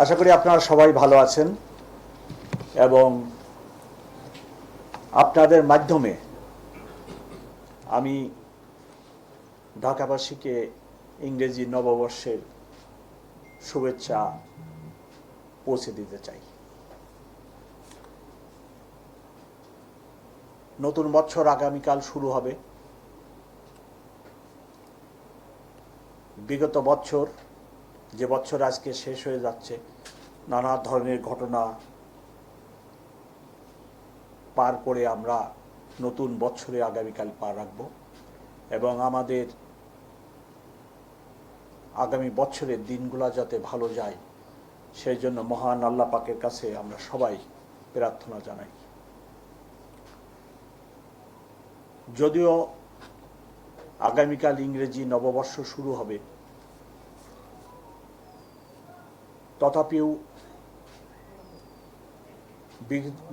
আশা করি আপনারা সবাই ভালো আছেন এবং আপনাদের মাধ্যমে আমি ঢাকাবাসীকে ইংরেজি নববর্ষের শুভেচ্ছা পৌঁছে দিতে চাই। নতুন বছর আগামীকাল শুরু হবে। বিগত বছর, যে বছর আজকে শেষ হয়ে যাচ্ছে, নানা ধরনের ঘটনা পার করে আমরা নতুন বছরে আগামীকাল পা রাখব এবং আমাদের আগামী বছরের দিনগুলো যাতে ভালো যায় সেই জন্য মহান আল্লাহ পাকের কাছে আমরা সবাই প্রার্থনা জানাই। যদিও আগামীকাল ইংরেজি নববর্ষ শুরু হবে, তথাপিও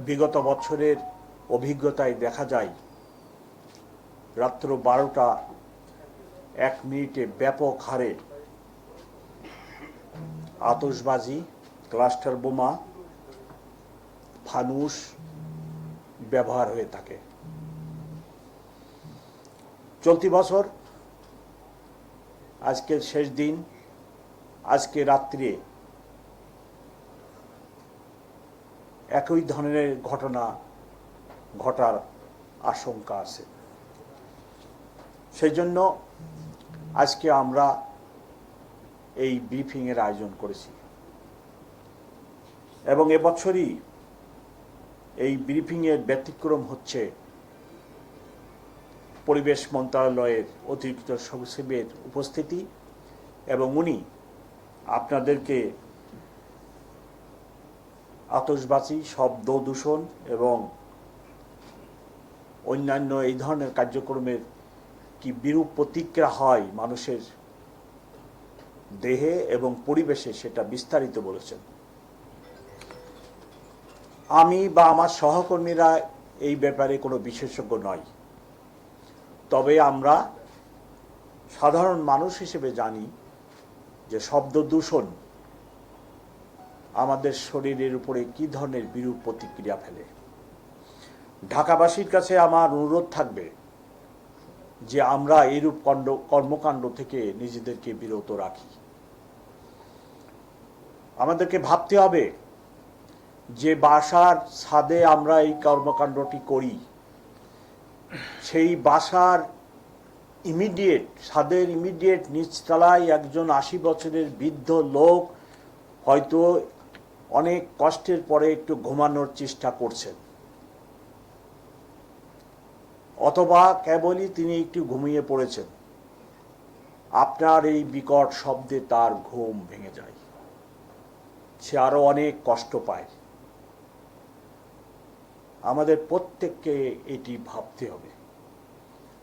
বিগত বছরের অভিজ্ঞতায় দেখা যায় রাত্র 12টা 1 মিনিটে ব্যাপক হারে আতশবাজি, ক্লাস্টার বোমা, ফানুস ব্যবহার হয়ে থাকে। চলতি বছর আজকের শেষ দিন, আজকে রাত্রে একই ধরনের ঘটনা ঘটার আশঙ্কা আছে। সেই জন্য আজকে আমরা এই ব্রিফিংয়ের আয়োজন করেছি এবং এবছরই এই ব্রিফিংয়ের ব্যতিক্রম হচ্ছে পরিবেশ মন্ত্রণালয়ের অতিরিক্ত সচিবের উপস্থিতি এবং উনি আপনাদেরকে আতশবাজি, শব্দ দূষণ এবং অন্যান্য এই ধরনের কার্যক্রমের কি বিরূপ প্রতিক্রিয়া হয় মানুষের দেহে এবং পরিবেশে, সেটা বিস্তারিত বলেছেন। আমি বা আমার সহকর্মীরা এই ব্যাপারে কোনো বিশেষজ্ঞ নয়, তবে আমরা সাধারণ মানুষ হিসেবে জানি যে শব্দ দূষণ আমাদের শরীরের উপরে কি ধরনের বিরূপ প্রতিক্রিয়া ফেলে। ঢাকাবাসীর কাছে আমার অনুরোধ থাকবে যে আমরা এইরূপ কর্মকাণ্ড থেকে নিজেদেরকে বিরত রাখি। আমাদেরকে ভাবতে হবে যে বাসার ছাদে আমরা এই কর্মকাণ্ডটি করি, সেই বাসার ছাদের ইমিডিয়েট নিচতলায় একজন 80 বছরের বৃদ্ধ লোক হয়তো অনেক কষ্টের পরে একটু ঘুমানোর চেষ্টা করছেন, অথবা কেবলই তিনি একটু ঘুমিয়ে পড়েছেন। আপনার এই বিকট শব্দে তার ঘুম ভেঙে যায়, সে আরো অনেক কষ্ট পায়। আমাদের প্রত্যেককে এটি ভাবতে হবে।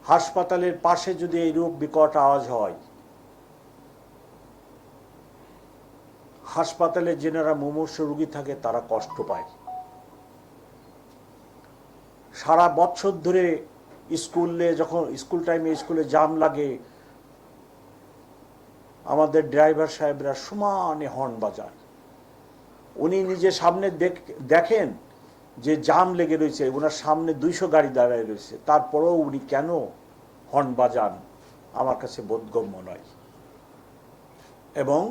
হাসপাতালের পাশে যদি এইরূপ বিকট আওয়াজ হয়, হাসপাতালে যেনারা মুমূর্ষু রোগী থাকে তারা কষ্ট পায়। সারা বছর ধরে যখন স্কুল টাইমে স্কুলে জ্যাম লাগে, আমাদের ড্রাইভার সাহেবরা সমানে হর্ন বাজায়। উনি নিজে সামনে দেখেন যে জ্যাম লেগে রয়েছে, ওনার সামনে 200 গাড়ি দাঁড়ায় রয়েছে, তারপরেও উনি কেন হর্ন বাজান আমার কাছে বোধগম্য নয়। এবং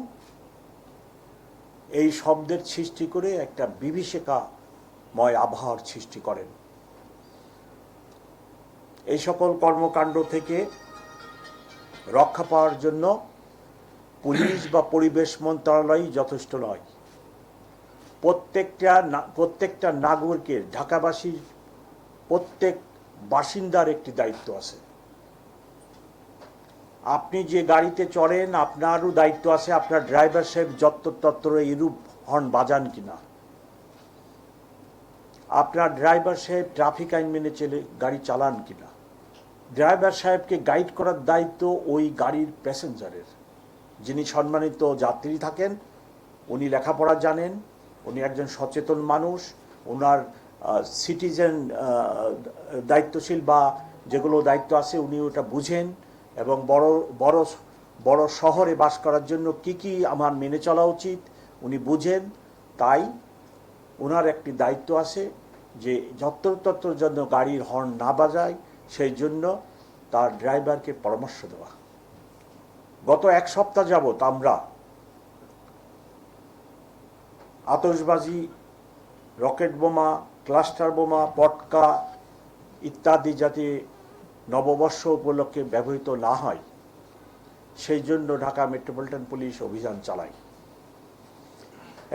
এই শব্দের সৃষ্টি করে একটা বিভীষিকাময় আবহাওয়ার সৃষ্টি করেন। এই সকল কর্মকাণ্ড থেকে রক্ষা পাওয়ার জন্য পুলিশ বা পরিবেশ মন্ত্রণালয় যথেষ্ট নয়। প্রত্যেকটা নাগরিকের, ঢাকাবাসীর প্রত্যেক বাসিন্দার একটি দায়িত্ব আছে। আপনি যে গাড়িতে চড়েন আপনারও দায়িত্ব আছে আপনার ড্রাইভার সাহেব যত্রতত্র এরূপ হর্ন বাজান কিনা। আপনার ড্রাইভার সাহেব ট্রাফিক আইন মেনে গাড়ি চালান কিনা। ড্রাইভার সাহেবকে গাইড করার দায়িত্ব ওই গাড়ির প্যাসেঞ্জারের। যিনি সম্মানিত যাত্রী থাকেন, উনি লেখাপড়া জানেন, উনি একজন সচেতন মানুষ, ওনার সিটিজেন দায়িত্বশীল বা যেগুলো দায়িত্ব আছে উনি ওটা বুঝেন এবং বড় শহরে বাস করার জন্য কি আমার মেনে চলা উচিত উনি বুঝেন, তাই ওনার একটি দায়িত্ব আছে যে যত্রতত্র যেন গাড়ির হর্ন না বাজায় সেই জন্য তার ড্রাইভারকে পরামর্শ দেওয়া। গত এক সপ্তাহ যাবৎ আমরা আতশবাজি, রকেট বোমা, ক্লাস্টার বোমা, পটকা ইত্যাদি যাতে নববর্ষ উপলক্ষে ব্যবহৃত না হয় সেই জন্য ঢাকা মেট্রোপলিটন পুলিশ অভিযান চালায়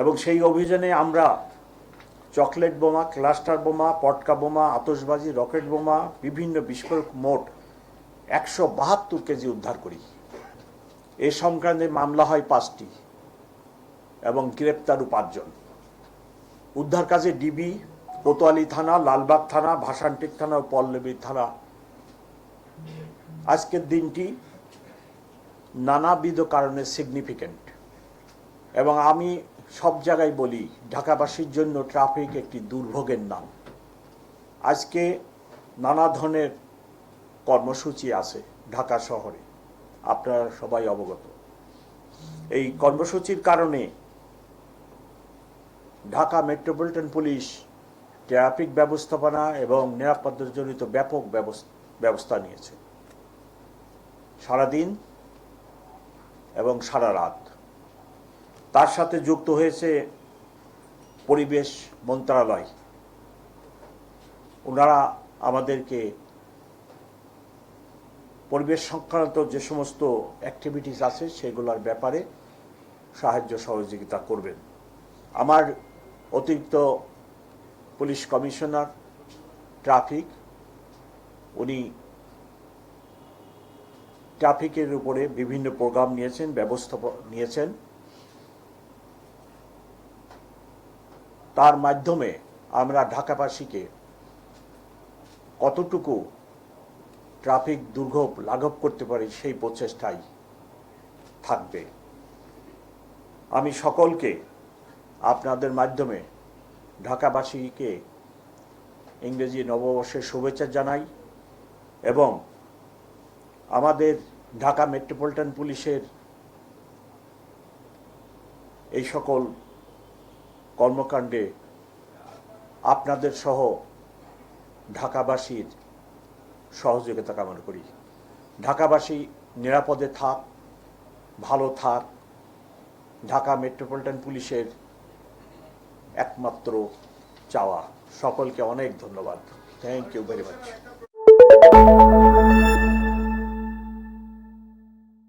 এবং সেই অভিযানে আমরা চকলেট বোমা, ক্লাস্টার বোমা, পটকা বোমা, আতশবাজি, রকেট বোমা, বিভিন্ন বিস্ফোরক মোট 172 কেজি উদ্ধার করি। এ সংক্রান্তে মামলা হয় 5টি এবং গ্রেপ্তারও 5 জন। উদ্ধার কাজে ডিবি, কোতোয়ালি থানা, লালবাগ থানা, ভাসানটেক থানা ও পল্লবী থানা। আজকের দিনটি নানাবিধ কারণে সিগনিফিক্যান্ট এবং আমি সব জায়গায় বলি ঢাকাবাসীর জন্য ট্রাফিক একটি দুর্ভোগের নাম। আজকে নানা ধরনের কর্মসূচি আছে ঢাকা শহরে, আপনারা সবাই অবগত। এই কর্মসূচির কারণে ঢাকা মেট্রোপলিটন পুলিশ ট্রাফিক ব্যবস্থাপনা এবং নিরাপত্তাজনিত ব্যাপক ব্যবস্থা নিয়েছে সারাদিন এবং সারা রাত। তার সাথে যুক্ত হয়েছে পরিবেশ মন্ত্রণালয়। ওনারা আমাদেরকে পরিবেশ সংক্রান্ত যে সমস্ত অ্যাক্টিভিটিস আছে সেগুলোর ব্যাপারে সাহায্য সহযোগিতা করবেন। আমার অতিরিক্ত পুলিশ কমিশনার ট্রাফিক, উনি ট্রাফিকের উপরে বিভিন্ন প্রোগ্রাম নিয়েছেন, ব্যবস্থা নিয়েছেন। তার মাধ্যমে আমরা ঢাকাবাসীকে কতটুকু ট্রাফিক দুর্ভোগ লাঘব করতে পারি সেই প্রচেষ্টাই থাকবে। আমি সকলকে আপনাদের মাধ্যমে ঢাকাবাসীকে ইংরেজি নববর্ষের শুভেচ্ছা জানাই এবং আমাদের ঢাকা মেট্রোপলিটন পুলিশের এই সকল কর্মকাণ্ডে আপনাদের সহ ঢাকাবাসীর সহযোগিতা কামনা করি। ঢাকাবাসী নিরাপদে থাক, ভালো থাক, ঢাকা মেট্রোপলিটন পুলিশের একমাত্র চাওয়া। সকলকে অনেক ধন্যবাদ। Thank you very much.